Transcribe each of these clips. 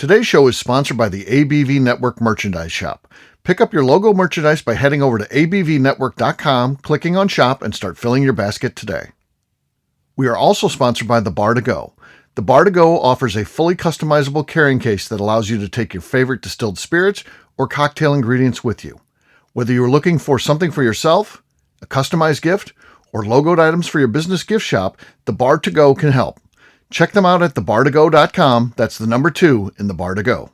Today's show is sponsored by the ABV Network Merchandise Shop. Pick up your logo merchandise by heading over to abvnetwork.com, clicking on Shop, and start filling your basket today. We are also sponsored by the Bar to Go. The Bar to Go offers a fully customizable carrying case that allows you to take your favorite distilled spirits or cocktail ingredients with you. Whether you're looking for something for yourself, a customized gift, or logoed items for your business gift shop, the Bar to Go can help. Check them out at thebar2go.com. That's the number 2 in the Bar to Go.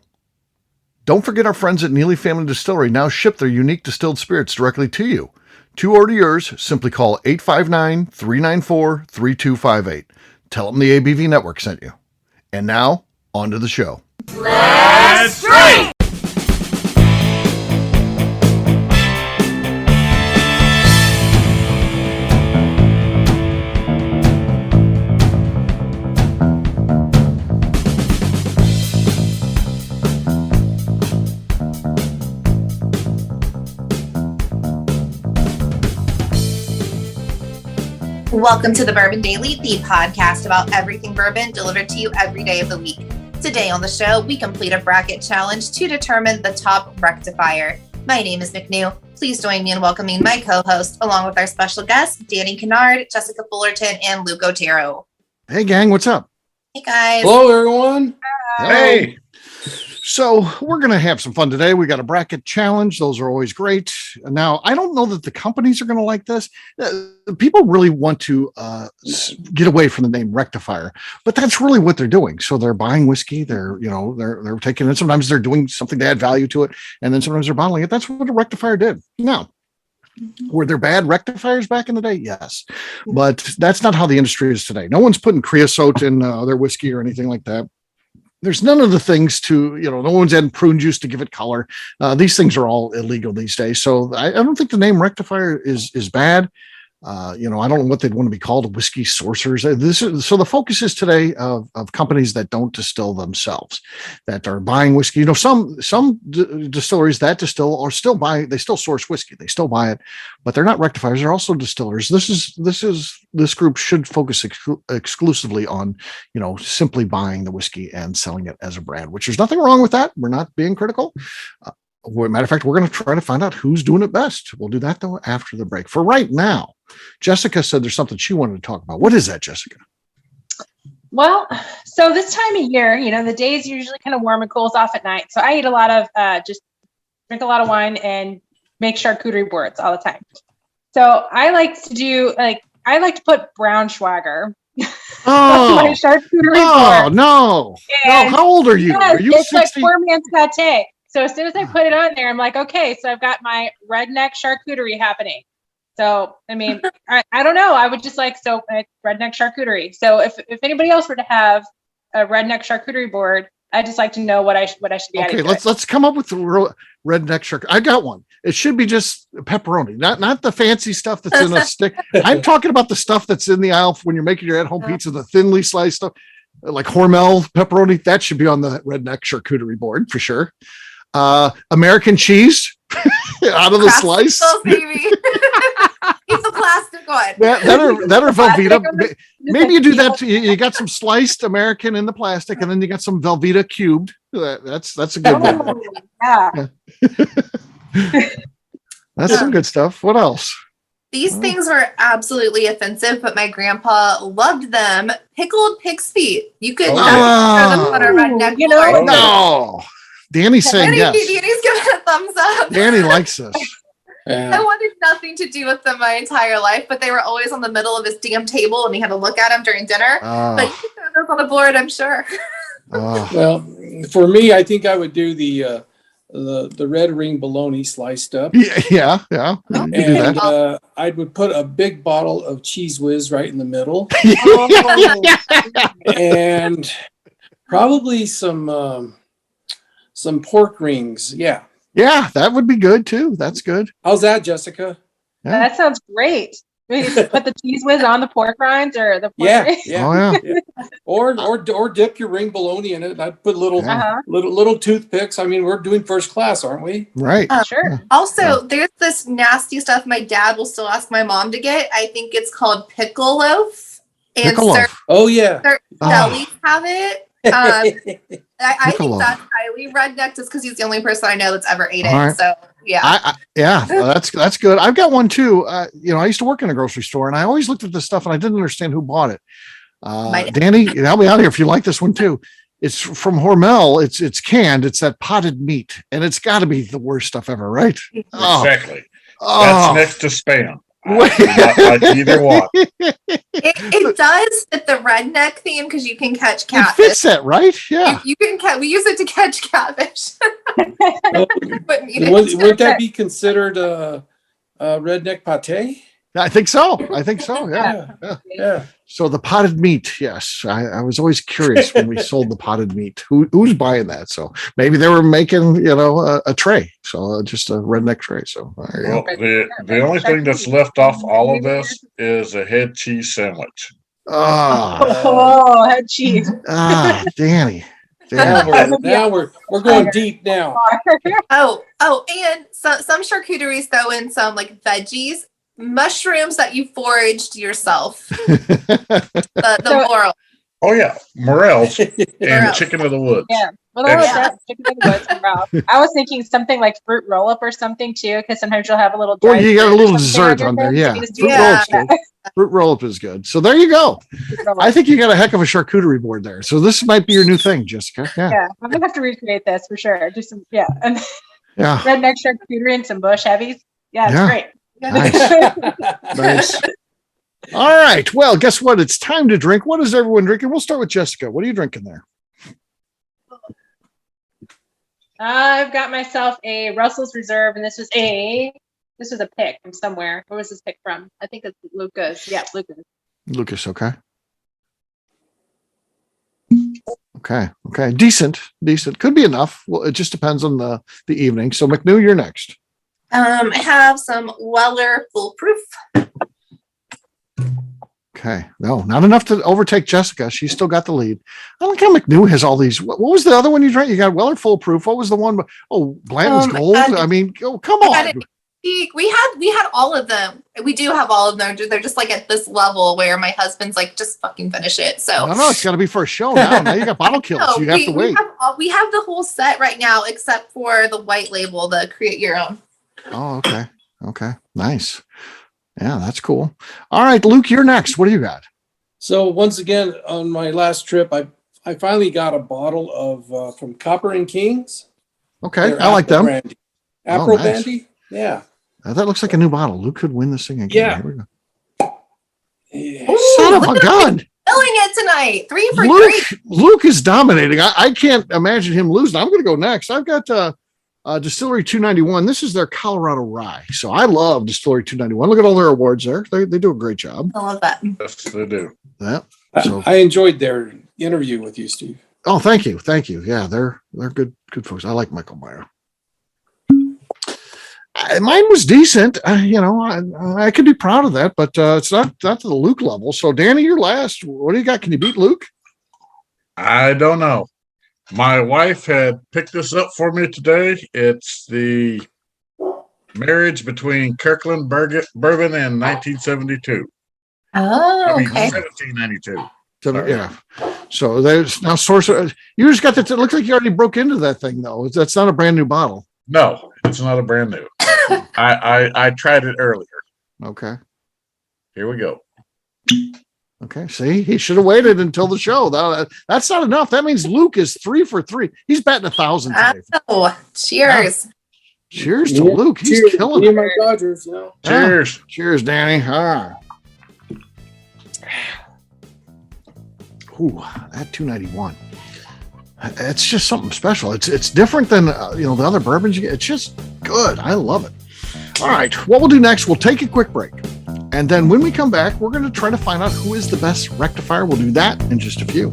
Don't forget our friends at Neely Family Distillery now ship their unique distilled spirits directly to you. To order yours, simply call 859-394-3258. Tell them the ABV Network sent you. And now, on to the show. Let's drink! Welcome to the Bourbon Daily, the podcast about everything bourbon delivered to you every day of the week. Today on the show, we complete a bracket challenge to determine the top rectifier. My name is McNew. Please join me in welcoming my co-host, along with our special guests, Danny Kennard, Jessica Fullerton, and Luke Otero. Hey, gang, what's up? Hey, guys. Hello, everyone. Hey. So we're going to have some fun today. We got a bracket challenge. Those are always great. Now, I don't know that the companies are going to like this. People really want to get away from the name Rectifier, but that's really what they're doing. So they're buying whiskey. They're taking it. Sometimes they're doing something to add value to it, and then sometimes they're bottling it. That's what a Rectifier did. Now, were there bad rectifiers back in the day? Yes, but that's not how the industry is today. No one's putting creosote in their whiskey or anything like that. There's none of the things to, no one's adding prune juice to give it color. These things are all illegal these days. So I don't think the name Rectifier is bad. I don't know what they'd want to be called, whiskey sorcerers. So the focus is today of companies that don't distill themselves, that are buying whiskey. Some distilleries that distill are still buying. They still source whiskey. They still buy it, but they're not rectifiers. They're also distillers. This group should focus exclusively on, simply buying the whiskey and selling it as a brand, which there's nothing wrong with that. We're not being critical. Matter of fact, we're going to try to find out who's doing it best. We'll do that, though, after the break. For right now, Jessica said there's something she wanted to talk about. What is that, Jessica? Well, so this time of year, the days usually kind of warm and cools off at night. So I eat a lot of, just drink a lot of wine and make charcuterie boards all the time. So I like to put brown Schwager on my charcuterie board. No. How old are you? Yes, Are you it's 60? like poor man's pate. So as soon as I put it on there, I'm like, okay, so I've got my redneck charcuterie happening. So, I mean, I don't know. I would just redneck charcuterie. So if anybody else were to have a redneck charcuterie board, I'd just like to know what I should be adding. Okay, let's come up with the real redneck charcuterie. I got one. It should be just pepperoni, not the fancy stuff that's in a stick. I'm talking about the stuff that's in the aisle when you're making your at-home pizza, the thinly sliced stuff, like Hormel pepperoni. That should be on the redneck charcuterie board for sure. American cheese out of the slice. Baby. It's a plastic one. That or Velveeta. Maybe you do that. You got some sliced American in the plastic, and then you got some Velveeta cubed. That's a good one. Yeah. That's some good stuff. What else? These things were absolutely offensive, but my grandpa loved them. Pickled pig's feet. You could throw them on a redneck board. No. Danny's saying yes. Danny's giving a thumbs up. Danny likes this. I wanted nothing to do with them my entire life, but they were always on the middle of his damn table, and we had to look at them during dinner. But you could throw those on the board, I'm sure. Well, for me, I think I would do the red ring bologna sliced up. Yeah. And I would put a big bottle of Cheese Whiz right in the middle. And probably some pork rings. Yeah, that would be good too. That's good. How's that, Jessica? Yeah. That sounds great. You just put the Cheese Whiz on the pork rinds or the pork rings? Yeah. Or dip your ring bologna in it. I'd put little toothpicks. I mean, we're doing first class, aren't we? Right. Sure. Also, there's this nasty stuff my dad will still ask my mom to get. I think it's called pickle loaf. And Pickle loaf. Oh yeah. Certain delis have it. I think that's highly redneck just because he's the only person I know that's ever ate it. Right. So yeah. That's good. I've got one too. I used to work in a grocery store and I always looked at this stuff and I didn't understand who bought it. Danny, help me out here if you like this one too. It's from Hormel. It's canned. It's that potted meat, and it's got to be the worst stuff ever, right? Exactly. That's next to spam. Like either one. It does fit the redneck theme because you can catch catfish. It fits that, right? Yeah. You can we use it to catch catfish. Would that be considered a redneck pate? I think so. Yeah. So the potted meat, yes. I was always curious when we sold the potted meat. Who's buying that? So maybe they were making, a tray. So just a redneck tray. So the only thing that's left off all of this is a head cheese sandwich. Head cheese. Danny. Now we're going deep now. And some charcuteries throw in some like veggies. Mushrooms that you foraged yourself. The moral. Oh yeah, morels and chicken of the woods. Yeah, chicken of the woods and morels. I was thinking something like fruit roll up or something too, because sometimes you'll have a little. Or you got a little dessert on there. Yeah, fruit roll up is good. So there you go. I think you got a heck of a charcuterie board there. So this might be your new thing, Jessica. Yeah, I'm gonna have to recreate this for sure. Just some, and Yeah. Redneck charcuterie and some bush heavies. Yeah, it's great. Nice. All right. Well, guess what? It's time to drink. What is everyone drinking? We'll start with Jessica. What are you drinking there? I've got myself a Russell's Reserve, and this was a pick from somewhere. Where was this pick from? I think it's Lucas. Yeah, Lucas. Lucas, okay. Okay. Decent. Could be enough. Well, it just depends on the evening. So McNew, you're next. I have some Weller Foolproof. Okay. No, not enough to overtake Jessica. She's still got the lead. I like how McNew has all these. What was the other one you drank? You got Weller Foolproof. What was the one? Oh, Blanton's Gold. I mean, come on. We had all of them. We do have all of them. They're just like at this level where my husband's like, just fucking finish it. So no, it's got to be for a show now. Now you got bottle kills. No, you have to wait. We have the whole set right now, except for the white label, the Create Your Own. Oh, okay. Nice. Yeah, that's cool. All right, Luke, you're next. What do you got? So once again, on my last trip, I finally got a bottle of from Copper and Kings. Okay, I like them. Brandy. Afro Brandy. Yeah. That looks like a new bottle. Luke could win this thing again. Yeah. Here we go. Oh, son of a gun. Filling it tonight. 3 for 3. Luke is dominating. I can't imagine him losing. I'm going to go next. I've got Distillery 291. This is their Colorado Rye. So I love Distillery 291. Look at all their awards there. They do a great job. I love that. Yes, they do. Yeah. So I enjoyed their interview with you, Steve. Oh, thank you. Yeah, they're good folks. I like Michael Meyer. Mine was decent. I could be proud of that, but it's not to the Luke level. So Danny, you're last. What do you got? Can you beat Luke? I don't know. My wife had picked this up for me today. It's the marriage between Kirkland Bourbon and 1972. Oh, okay. 1792. Yeah. So there's now source. You just got that. It looks like you already broke into that thing, though. That's not a brand new bottle. No, it's not a brand new. I tried it earlier. Okay. Here we go. Okay. See, he should have waited until the show. That's not enough. That means Luke is 3 for 3. He's batting 1,000 today. Oh, cheers. Yeah. Cheers to Luke. He's killing it. My Dodgers, Cheers. Cheers, Danny. Ooh, that 291. It's just something special. It's different than the other bourbons you get. It's just good. I love it. All right, what we'll do next, we'll take a quick break. And then when we come back, we're going to try to find out who is the best rectifier. We'll do that in just a few.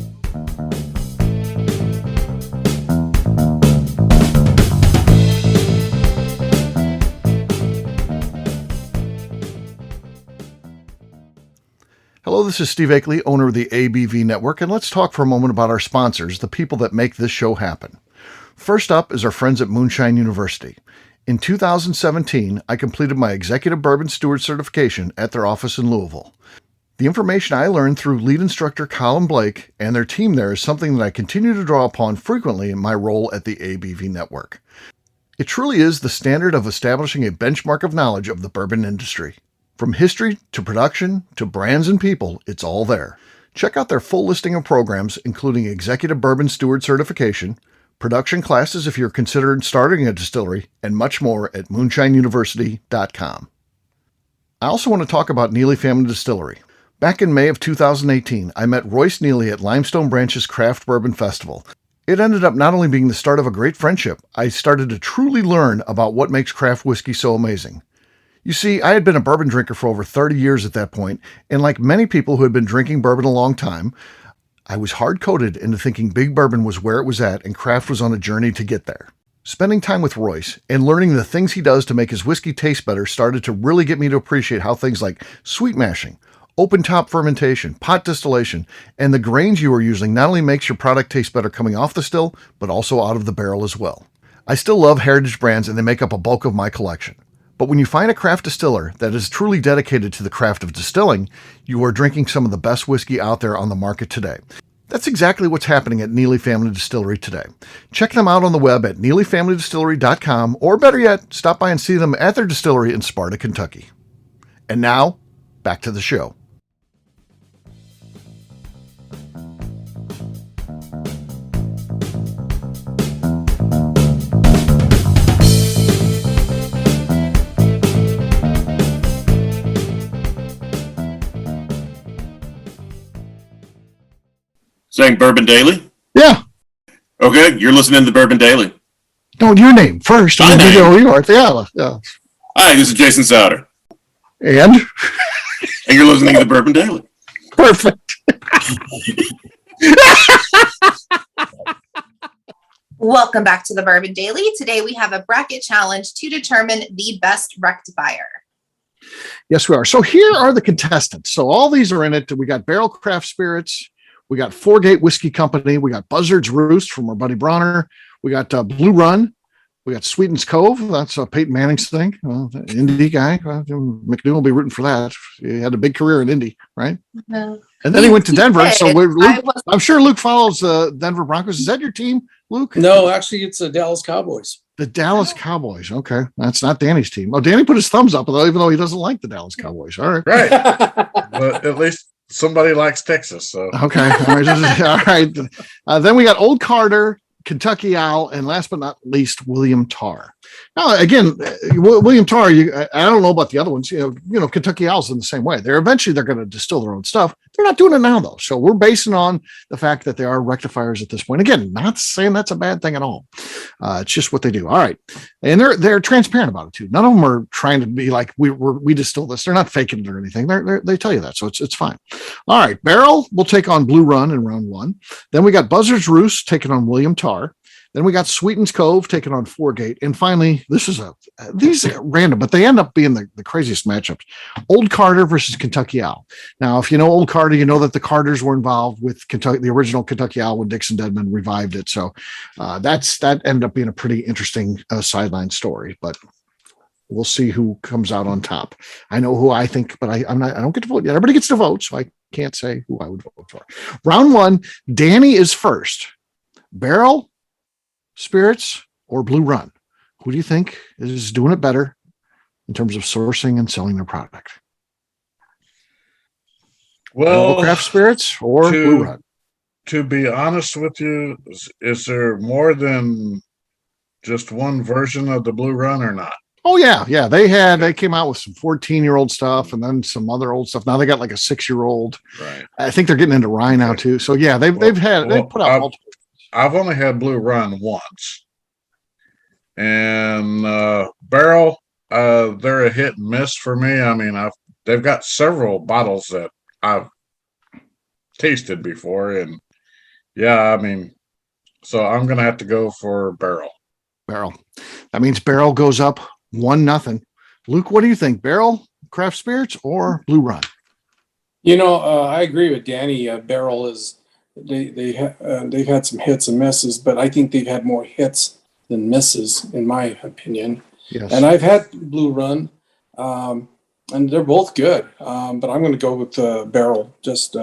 Hello, this is Steve Akeley, owner of the ABV Network, and let's talk for a moment about our sponsors, the people that make this show happen. First up is our friends at Moonshine University. In 2017, I completed my Executive Bourbon Steward certification at their office in Louisville. The The information I learned through lead instructor Colin Blake and their team there is something that I continue to draw upon frequently in my role at the ABV Network. It truly is the standard of establishing a benchmark of knowledge of the bourbon industry. From history to production to brands and people, it's all there. Check out their full listing of programs, including Executive Bourbon Steward Certification, production classes if you're considering starting a distillery, and much more at moonshineuniversity.com. I also want to talk about Neely Family Distillery. Back in May of 2018, I met Royce Neely at Limestone Branch's Craft Bourbon Festival. It ended up not only being the start of a great friendship, I started to truly learn about what makes craft whiskey so amazing. You see, I had been a bourbon drinker for over 30 years at that point, and like many people who had been drinking bourbon a long time, I was hard-coded into thinking big bourbon was where it was at and craft was on a journey to get there. Spending time with Royce and learning the things he does to make his whiskey taste better started to really get me to appreciate how things like sweet mashing, open top fermentation, pot distillation, and the grains you are using not only makes your product taste better coming off the still, but also out of the barrel as well. I still love heritage brands and they make up a bulk of my collection. But when you find a craft distiller that is truly dedicated to the craft of distilling, you are drinking some of the best whiskey out there on the market today. That's exactly what's happening at Neely Family Distillery today. Check them out on the web at neelyfamilydistillery.com, or better yet, stop by and see them at their distillery in Sparta, Kentucky. And now, back to the show. Saying Bourbon Daily? Yeah. Okay, you're listening to the Bourbon Daily. No, your name first. My name. You are. Yeah. Hi, this is Jason Souter. And you're listening to the Bourbon Daily. Perfect. Welcome back to the Bourbon Daily. Today we have a bracket challenge to determine the best rectifier. Yes, we are. So here are the contestants. So all these are in it. We got Barrel Craft Spirits. We got Four Gate Whiskey Company. We got Buzzard's Roost from our buddy Bronner. We got Blue Run. We got Sweeten's Cove. That's Peyton Manning's thing. Indy guy. McNew will be rooting for that. He had a big career in Indy, right? No. And then he went to Denver. So I'm sure Luke follows Denver Broncos. Is that your team, Luke? No, actually, it's the Dallas Cowboys. The Dallas Cowboys. Okay. That's not Danny's team. Oh, Danny put his thumbs up, even though he doesn't like the Dallas Cowboys. All right. Right. But at least somebody likes Texas. So okay. All right. Then we got Old Carter, Kentucky Owl, and last but not least, William Tarr. Now, again, William Tarr, I don't know about the other ones. You know, Kentucky Owl's in the same way. They're going to distill their own stuff. They're not doing it now, though. So we're basing on the fact that they are rectifiers at this point. Again, not saying that's a bad thing at all. It's just what they do. All right, and they're transparent about it too. None of them are trying to be like we distill this. They're not faking it or anything. They tell you that, so it's fine. All right, Barrel will take on Blue Run in round one. Then we got Buzzard's Roost taking on William Tarr. Then we got Sweeten's Cove taking on Four Gate. And finally, these are random, but they end up being the craziest matchups. Old Carter versus Kentucky Owl. Now, if you know Old Carter, you know that the Carters were involved with the original Kentucky Owl when Dixon Dedman revived it. So that ended up being a pretty interesting sideline story, but we'll see who comes out on top. I know who I think, but I don't get to vote yet. Everybody gets to vote, so I can't say who I would vote for. Round one, Danny is first. Barrel, Spirits, or Blue Run? Who do you think is doing it better in terms of sourcing and selling their product? Well, Craft Spirits or Blue Run? To be honest with you, is there more than just one version of the Blue Run or not? Oh yeah. They came out with some 14-year-old stuff and then some other old stuff. Now they got like a 6-year-old. Right. I think they're getting into rye now too. So yeah, they've put out multiple. I've only had Blue Run once, and Barrel, they're a hit and miss for me. I mean, they've got several bottles that I've tasted before, and yeah, I mean, so I'm gonna have to go for Barrel. Barrel. That means Barrel goes up 1-0. Luke, what do you think? Barrel, Craft Spirits, or Blue Run? You know, I agree with Danny. Barrel is. They've had some hits and misses, but I think they've had more hits than misses, in my opinion. Yes. And I've had Blue Run. and they're both good. But I'm going to go with Barrel. Just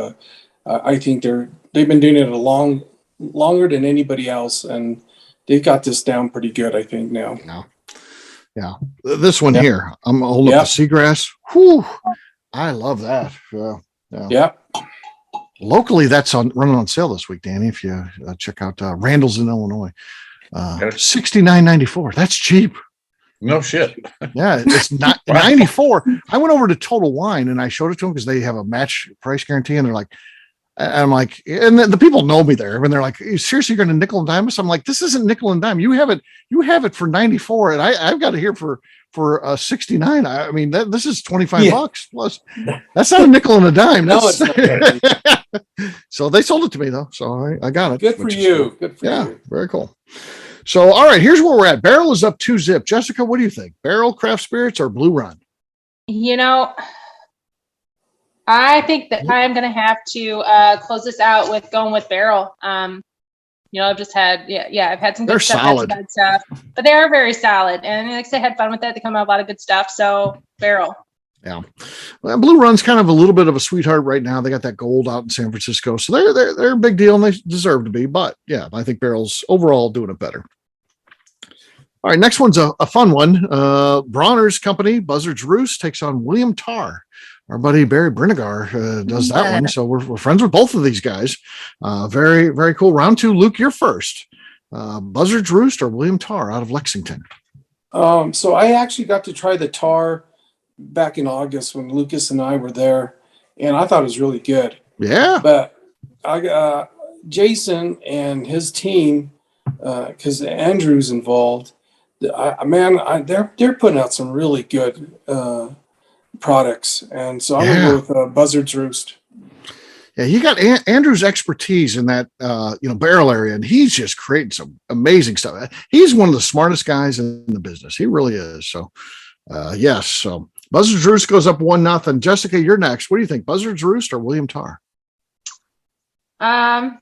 I think they've been doing it longer than anybody else, and they've got this down pretty good. I think now. Yeah. This one here, I'm holding up the Seagrass. Whew. I love that. Yeah. Locally, that's running on sale this week, Danny. If you check out Randall's in Illinois, $69.94. That's cheap. No shit. Yeah, it's not 94. I went over to Total Wine and I showed it to them because they have a match price guarantee, and they're like, I'm like, and the people know me there, and they're like, seriously, you're going to nickel and dime us? I'm like, this isn't nickel and dime. You have it for 94, and I've got it here for 69. I mean, this is $25 plus. That's not a nickel and a dime. No, it's not. So they sold it to me though, so I got it. Good for you. Good for you. Very cool. So all right, here's where we're at. Barrel is up 2-zip. Jessica, what do you think? Barrel, Craft Spirits, or Blue Run? I think that I'm going to have to close this out with going with Barrel. I've just had, I've had some good stuff, solid. Some bad stuff, but they are very solid. And like I said, I had fun with that. They come out a lot of good stuff. So Barrel. Yeah. Well, Blue Run's kind of a little bit of a sweetheart right now. They got that gold out in San Francisco. So they're a big deal, and they deserve to be. But yeah, I think Barrel's overall doing it better. All right, next one's a fun one. Bronner's company, Buzzard's Roost, takes on William Tarr. Our buddy Barry Brinegar does that one. So we're friends with both of these guys. Very, very cool. Round 2, Luke, you're first. Buzzard's Roost or William Tarr out of Lexington? So I actually got to try the Tarr back in August when Lucas and I were there, and I thought it was really good. Yeah. But Jason and his team, because Andrew's involved, they're putting out some really good products, and so I'm gonna go with Buzzard's Roost. Yeah, you got Andrew's expertise in that barrel area, and he's just creating some amazing stuff. He's one of the smartest guys in the business. He really is. So yes. So Buzzard's Roost goes up 1-0. Jessica, you're next. What do you think? Buzzard's Roost or William Tarr? I'm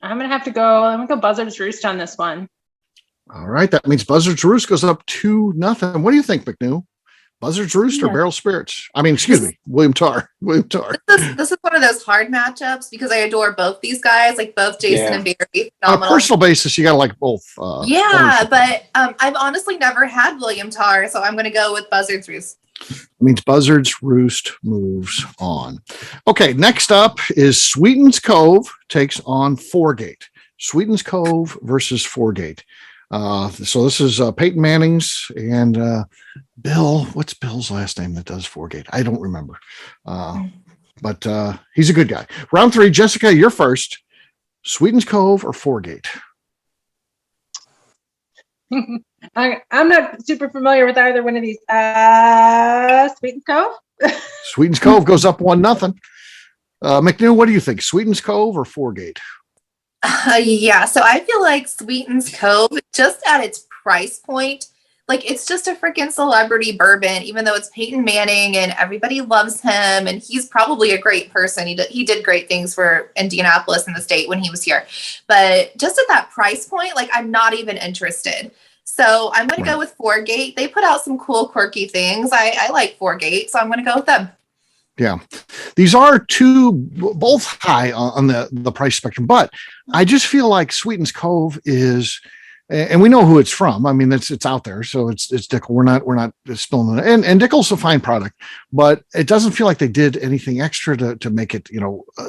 gonna go Buzzard's Roost on this one. All right, that means Buzzard's Roost goes up 2-0. What do you think, McNew? Buzzard's Roost or Barrel Spirits? William Tarr. William Tarr. This is one of those hard matchups because I adore both these guys, like both Jason and Barry. On a personal basis, you got to like both. But I've honestly never had William Tarr, so I'm going to go with Buzzard's Roost. It means Buzzard's Roost moves on. Okay, next up is Sweeten's Cove takes on Foregate. Sweeten's Cove versus Foregate. So this is Peyton Manning's and Bill. What's Bill's last name that does Foregate? I don't remember. But he's a good guy. Round 3, Jessica, you're first. Sweeten's Cove or Foregate? I'm not super familiar with either one of these. Sweeten's Cove? Sweeten's Cove goes up 1-0. McNew, what do you think? Sweeten's Cove or Foregate? So I feel like Sweeten's Cove, just at its price point, like it's just a freaking celebrity bourbon, even though it's Peyton Manning and everybody loves him and he's probably a great person. He did great things for Indianapolis and the state when he was here. But just at that price point, like I'm not even interested. So I'm going to go with Foregate. They put out some cool, quirky things. I like Foregate, so I'm going to go with them. Yeah, these are both high on the price spectrum, but I just feel like Sweeten's Cove is, and we know who it's from. I mean, it's out there, so it's Dickel. We're not spilling it. And Dickel's a fine product, but it doesn't feel like they did anything extra to make it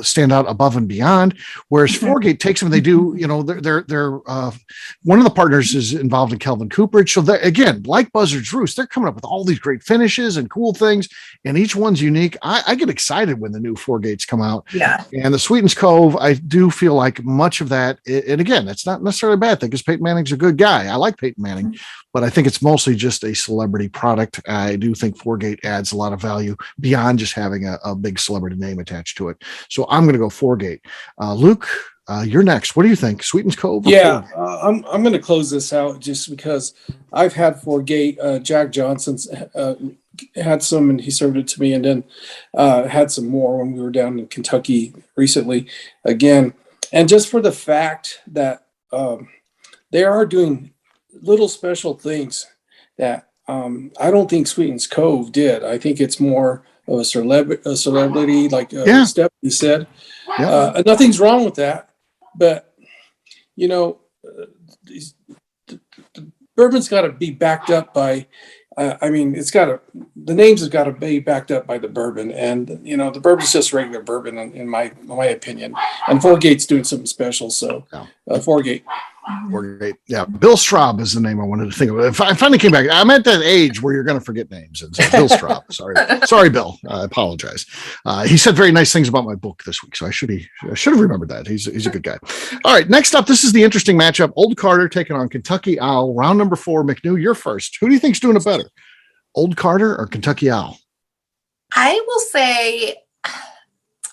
stand out above and beyond. Whereas Foregate takes them, they do. They're one of the partners is involved in Kelvin Cooperage. So again, like Buzzard's Roost, they're coming up with all these great finishes and cool things, and each one's unique. I get excited when the new Foregates come out. Yeah. And the Sweeten's Cove, I do feel like much of that, and again, it's not necessarily a bad thing because Peyton Manning's a good guy. I like Peyton Manning, but I think it's mostly just a celebrity product. I do think Foregate adds a lot of value beyond just having a big celebrity name attached to it. So I'm going to go Foregate. Luke, you're next. What do you think? Sweeten's Cove? I'm going to close this out just because I've had Foregate. Jack Johnson's had some and he served it to me, and then had some more when we were down in Kentucky recently again. And just for the fact that they are doing little special things that I don't think Sweetens Cove did. I think it's more of a celebrity, like Yeah. Stephanie said. Yeah. Nothing's wrong with that, but you know, the bourbon's got to be backed up by. I mean, the names have got to be backed up by the bourbon, and you know, the bourbon's just regular bourbon, in my opinion. And Four Gate's doing something special, so Four Gate. Great. Yeah. Bill Straub is the name I wanted to think of. I finally came back. I'm at that age where you're going to forget names. And so Bill Straub. Sorry, Bill. I apologize. He said very nice things about my book this week. So I should have remembered that. He's a good guy. All right. Next up, this is the interesting matchup. Old Carter taking on Kentucky Owl. Round number 4. McNew, you're first. Who do you think's doing it better? Old Carter or Kentucky Owl? I will say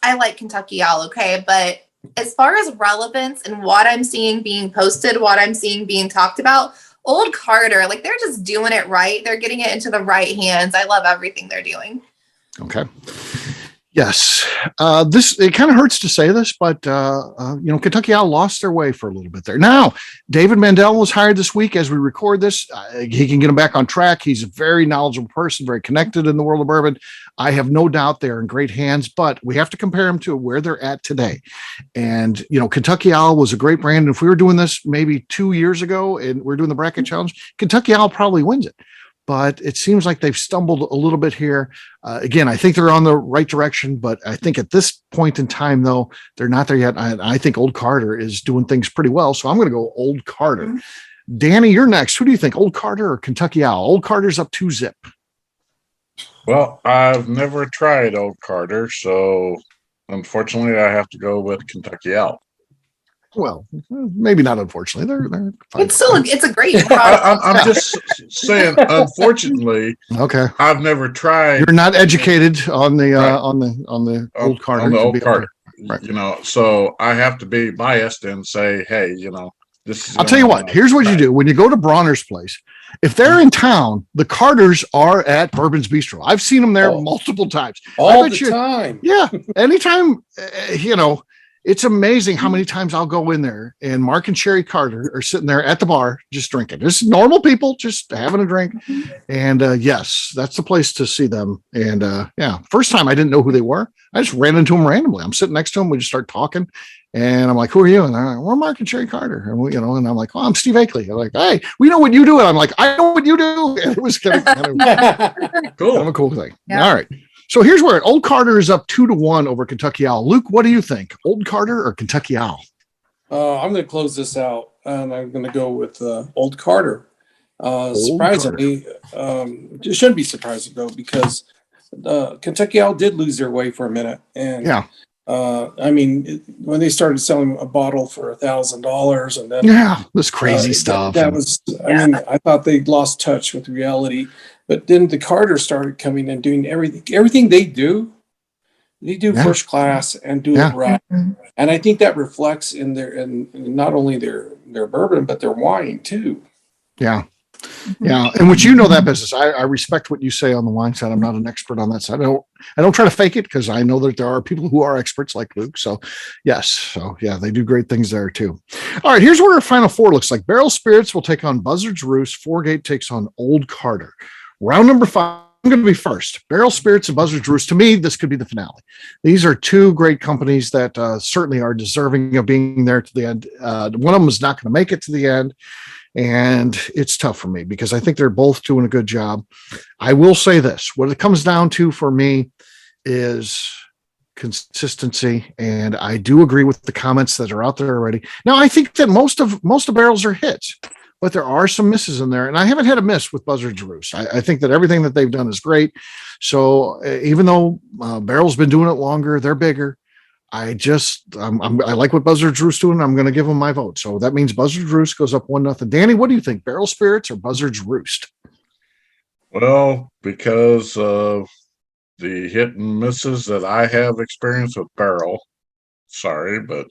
I like Kentucky Owl, okay, but as far as relevance and what I'm seeing being posted, what I'm seeing being talked about, Old Carter, like they're just doing it right. They're getting it into the right hands. I love everything they're doing. Okay. Yes. It kind of hurts to say this, but Kentucky Owl lost their way for a little bit there. Now, David Mandel was hired this week as we record this. He can get them back on track. He's a very knowledgeable person, very connected in the world of bourbon. I have no doubt they're in great hands, but we have to compare them to where they're at today. And, Kentucky Owl was a great brand. And if we were doing this maybe 2 years ago and we're doing the bracket challenge, Kentucky Owl probably wins it. But it seems like they've stumbled a little bit here. Again, I think they're on the right direction, but I think at this point in time, though, they're not there yet. I think Old Carter is doing things pretty well. So I'm going to go Old Carter. Mm-hmm. Danny, you're next. Who do you think, Old Carter or Kentucky Owl? Old Carter's up 2-0. Well, I've never tried Old Carter, so unfortunately, I have to go with Kentucky Owl. Well, maybe not. Unfortunately, they're fine. It's a great product. I'm just saying. Unfortunately, okay. I've never tried. You're not educated on the on the Old Carter. On the Old Carter, right. So I have to be biased and say, hey, this is. I'll tell you what. Here's what you do when you go to Bronner's place. If they're in town, the Carters are at Bourbon's Bistro. I've seen them there multiple times. All the time. Yeah, anytime. It's amazing how many times I'll go in there and Mark and Sherry Carter are sitting there at the bar just drinking. Just normal people just having a drink. And yes, that's the place to see them. And first time I didn't know who they were. I just ran into them randomly. I'm sitting next to them. We just start talking. And I'm like, who are you? And they're like, we're Mark and Sherry Carter. And and I'm like, oh, I'm Steve Akeley. I'm like, hey, we know what you do. And I'm like, I know what you do. And it was kind of cool. Kind of a cool thing. Yeah. All right. So here's where Old Carter is up 2-1 over Kentucky Owl. Luke, what do you think? Old Carter or Kentucky Owl? I'm going to close this out, and I'm going to go with Old Carter. Surprisingly, it shouldn't be surprising though, because Kentucky Owl did lose their way for a minute, and when they started selling a bottle for $1,000, and then this crazy stuff. That was, I thought they lost touch with reality. But then the Carter started coming and doing everything they do first class and do it right. And I think that reflects in not only their bourbon, but their wine too. Yeah. Yeah. And which that business. I respect what you say on the wine side. I'm not an expert on that side. I don't try to fake it because I know that there are people who are experts like Luke. So yes. So yeah, they do great things there too. All right. Here's where our final 4 looks like. Barrel Spirits will take on Buzzard's Roost. Four Gate takes on Old Carter. Round number 5, I'm going to be first. Barrel Spirits and Buzzard's Roost. To me, this could be the finale. These are 2 great companies that certainly are deserving of being there to the end. One of them is not going to make it to the end, and it's tough for me because I think they're both doing a good job. I will say this. What it comes down to for me is consistency, and I do agree with the comments that are out there already. Now, I think that most of barrels are hits, but there are some misses in there, and I haven't had a miss with Buzzard's Roost. I think that everything that they've done is great. So even though Barrel's been doing it longer, they're bigger. I like what Buzzard's Roost doing. I'm going to give them my vote. So that means Buzzard's Roost goes up 1-0. Danny, what do you think? Barrel Spirits or Buzzard's Roost? Well, because of the hit and misses that I have experienced with Barrel, sorry, but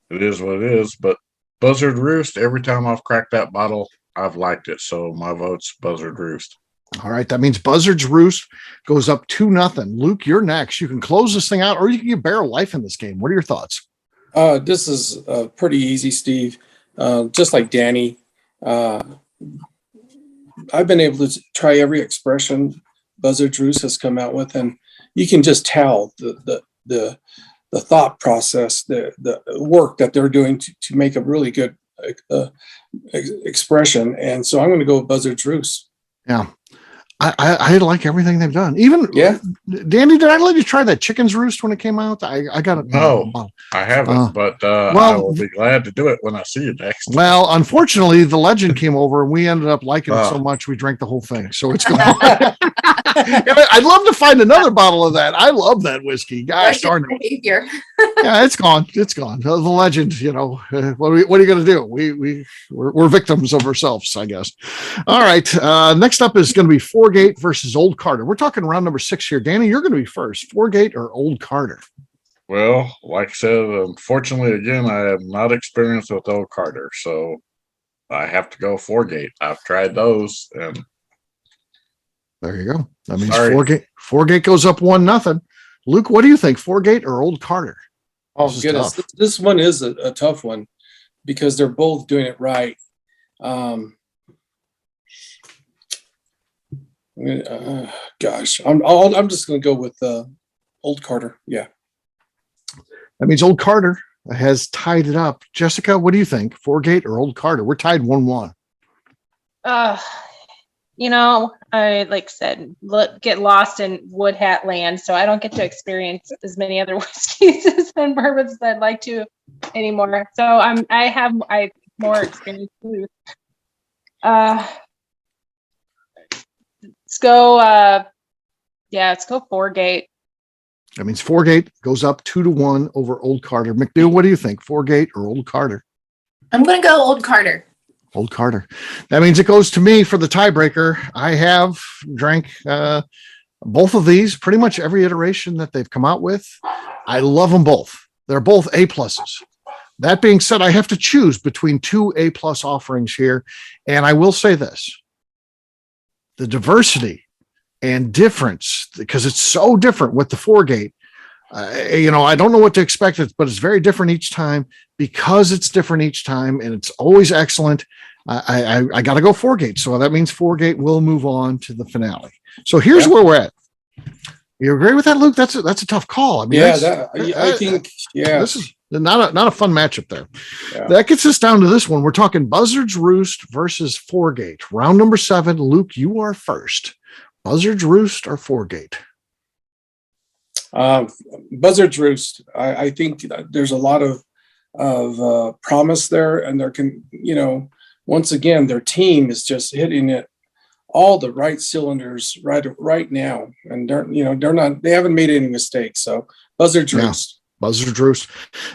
it is what it is. But Buzzard Roost, every time I've cracked that bottle, I've liked it. So my vote's Buzzard Roost. All right. That means Buzzard's Roost goes up 2-0. Luke, you're next. You can close this thing out, or you can get Barrel life in this game. What are your thoughts? This is pretty easy, Steve. Just like Danny, I've been able to try every expression Buzzard's Roost has come out with, and you can just tell the thought process, the work that they're doing to make a really good expression. And so I'm going to go with Buzzard's Roost. Yeah. I like everything they've done. Even Danny, did I let you try that chicken's roost when it came out? I got it. No, I haven't, but I will be glad to do it when I see you next. Well, unfortunately, the legend came over and we ended up liking it so much we drank the whole thing. So it's gone. I'd love to find another bottle of that. I love that whiskey. Gosh darn it. Yeah, it's gone. It's gone. The legend, what are you going to do? We're victims of ourselves, I guess. All right. Next up is going to be Foregate versus Old Carter. We're talking round number 6 here. Danny, you're going to be first. Foregate or Old Carter? Well, like I said, unfortunately, again, I have not experienced with Old Carter, so I have to go Foregate. I've tried those, and there you go. That means Foregate goes up 1-0. Luke, what do you think? Foregate or Old Carter? Oh, goodness. This one is a tough one because they're both doing it right. Gosh, I'm just going to go with Old Carter. Yeah. That means Old Carter has tied it up. Jessica, what do you think? Foregate or Old Carter? We're tied 1-1. I get lost in wood hat land, so I don't get to experience as many other whiskeys and bourbons that I'd like to anymore. So I have more experience too. Let's go Foregate. That means Foregate goes up 2-1 over Old Carter. McNew, what do you think? Foregate or Old Carter? I'm going to go Old Carter. Old Carter. That means it goes to me for the tiebreaker. I have drank both of these, pretty much every iteration that they've come out with. I love them both. They're both A+. That being said, I have to choose between 2 A+ offerings here. And I will say this, the diversity and difference, because it's so different with the Foregate. I don't know what to expect, but it's very different each time. Because it's different each time and it's always excellent, I got to go Foregate. So that means Foregate will move on to the finale. So here's where we're at. You agree with that, Luke? That's a tough call. I mean, I think this is not a fun matchup there. Yeah. That gets us down to this one. We're talking Buzzard's Roost versus Foregate. Round number 7. Luke, you are first. Buzzard's Roost or Foregate? Buzzard's Roost. I think there's a lot of promise there, and once again, their team is just hitting it all the right cylinders right now, and they haven't made any mistakes. So Buzzard's Roost. Buzzard's Roost.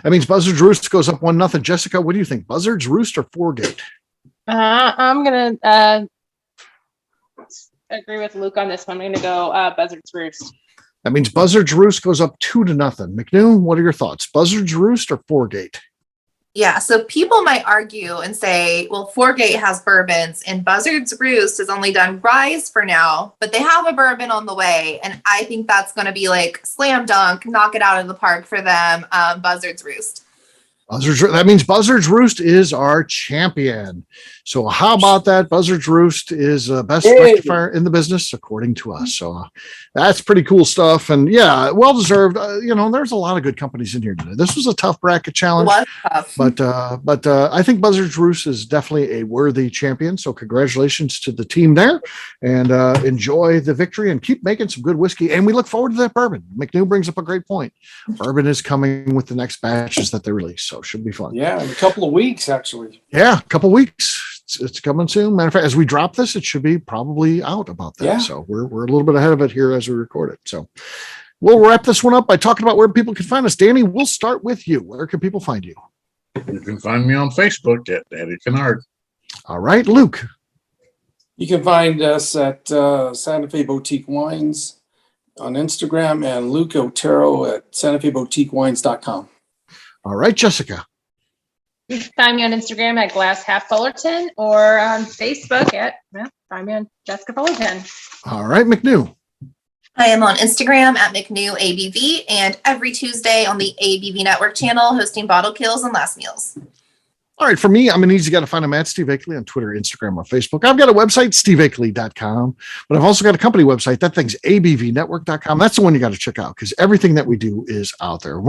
That means Buzzard's Roost goes up 1-0. Jessica, what do you think? Buzzard's Roost or Foregate? I'm gonna agree with Luke on this one. I'm gonna go Buzzard's Roost. That means Buzzard's Roost goes up 2-0. McNew, what are your thoughts? Buzzard's Roost or Foregate? Yeah, so people might argue and say, well, Foregate has bourbons and Buzzard's Roost has only done rye for now, but they have a bourbon on the way. And I think that's going to be like slam dunk, knock it out of the park for them, Buzzard's Roost. That means Buzzard's Roost is our champion. So how about that? Buzzard's Roost is best rectifier in the business, according to us. So that's pretty cool stuff. And yeah, well-deserved. There's a lot of good companies in here today. This was a tough bracket challenge, but I think Buzzard's Roost is definitely a worthy champion. So congratulations to the team there, and enjoy the victory and keep making some good whiskey. And we look forward to that bourbon. McNew brings up a great point. Bourbon is coming with the next batches that they release. So should be fun. Yeah, in a couple of weeks, actually. Yeah, a couple of weeks. It's coming soon. Matter of fact, as we drop this, it should be probably out about that. Yeah. So we're a little bit ahead of it here as we record it. So we'll wrap this one up by talking about where people can find us. Danny, we'll start with you. Where can people find you? You can find me on Facebook at Danny Kennard. All right, Luke. You can find us at Santa Fe Boutique Wines on Instagram, and Luke Otero at SantaFeBoutiqueWines.com. All right, Jessica. You can find me on Instagram at Glass Half Fullerton, or on Facebook find me on Jessica Fullerton. All right, McNew. I am on Instagram at McNew ABV, and every Tuesday on the ABV Network channel hosting Bottle Kills and Last Meals. All right, for me, I'm an easy guy to find. I'm at Steve Akeley on Twitter, Instagram, or Facebook. I've got a website, steveakeley.com, but I've also got a company website. That thing's abvnetwork.com. That's the one you got to check out because everything that we do is out there.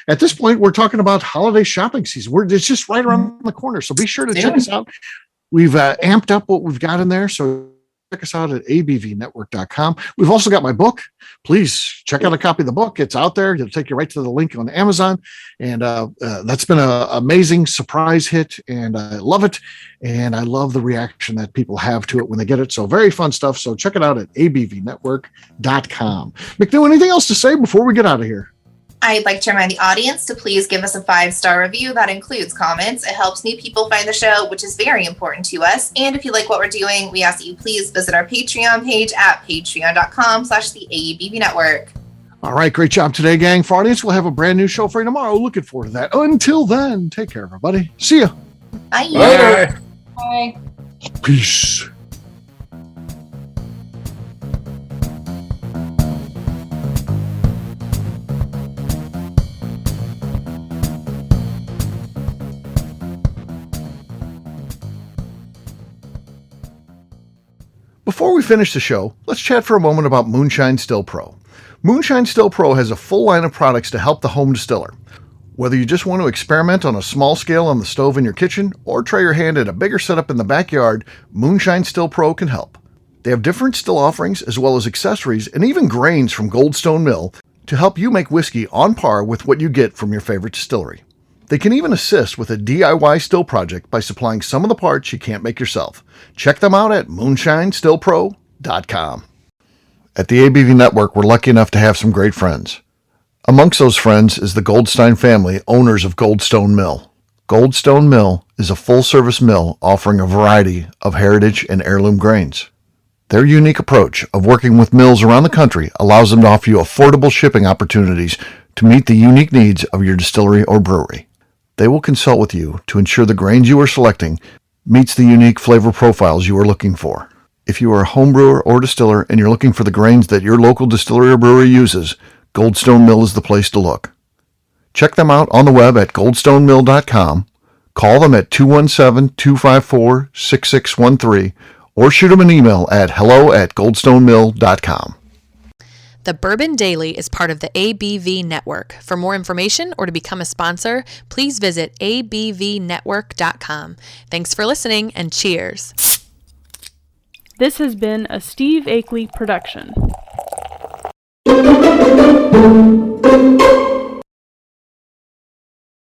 At this point, we're talking about holiday shopping season. It's just right around the corner. So be sure to check us out. We've amped up what we've got in there. So check us out at abvnetwork.com. We've also got my book. Please check out a copy of the book. It's out there. It'll take you right to the link on Amazon. And that's been an amazing surprise hit. And I love it. And I love the reaction that people have to it when they get it. So very fun stuff. So check it out at abvnetwork.com. McNew, anything else to say before we get out of here? I'd like to remind the audience to please give us a 5-star review. That includes comments. It helps new people find the show, which is very important to us. And if you like what we're doing, we ask that you please visit our Patreon page at patreon.com/the ABV Network. All right. Great job today, gang. For audience, we'll have a brand new show for you tomorrow. Looking forward to that. Until then, take care, everybody. See ya. Bye. Bye. Bye. Peace. Before we finish the show, let's chat for a moment about Moonshine Still Pro. Moonshine Still Pro has a full line of products to help the home distiller. Whether you just want to experiment on a small scale on the stove in your kitchen or try your hand at a bigger setup in the backyard, Moonshine Still Pro can help. They have different still offerings as well as accessories and even grains from Goldstone Mill to help you make whiskey on par with what you get from your favorite distillery. They can even assist with a DIY still project by supplying some of the parts you can't make yourself. Check them out at moonshinestillpro.com. At the ABV Network, we're lucky enough to have some great friends. Amongst those friends is the Goldstein family, owners of Goldstone Mill. Goldstone Mill is a full-service mill offering a variety of heritage and heirloom grains. Their unique approach of working with mills around the country allows them to offer you affordable shipping opportunities to meet the unique needs of your distillery or brewery. They will consult with you to ensure the grains you are selecting meets the unique flavor profiles you are looking for. If you are a home brewer or distiller and you're looking for the grains that your local distillery or brewery uses, Goldstone Mill is the place to look. Check them out on the web at goldstonemill.com, call them at 217-254-6613, or shoot them an email at hello@goldstonemill.com. The Bourbon Daily is part of the ABV Network. For more information or to become a sponsor, please visit abvnetwork.com. Thanks for listening and cheers. This has been a Steve Akeley production.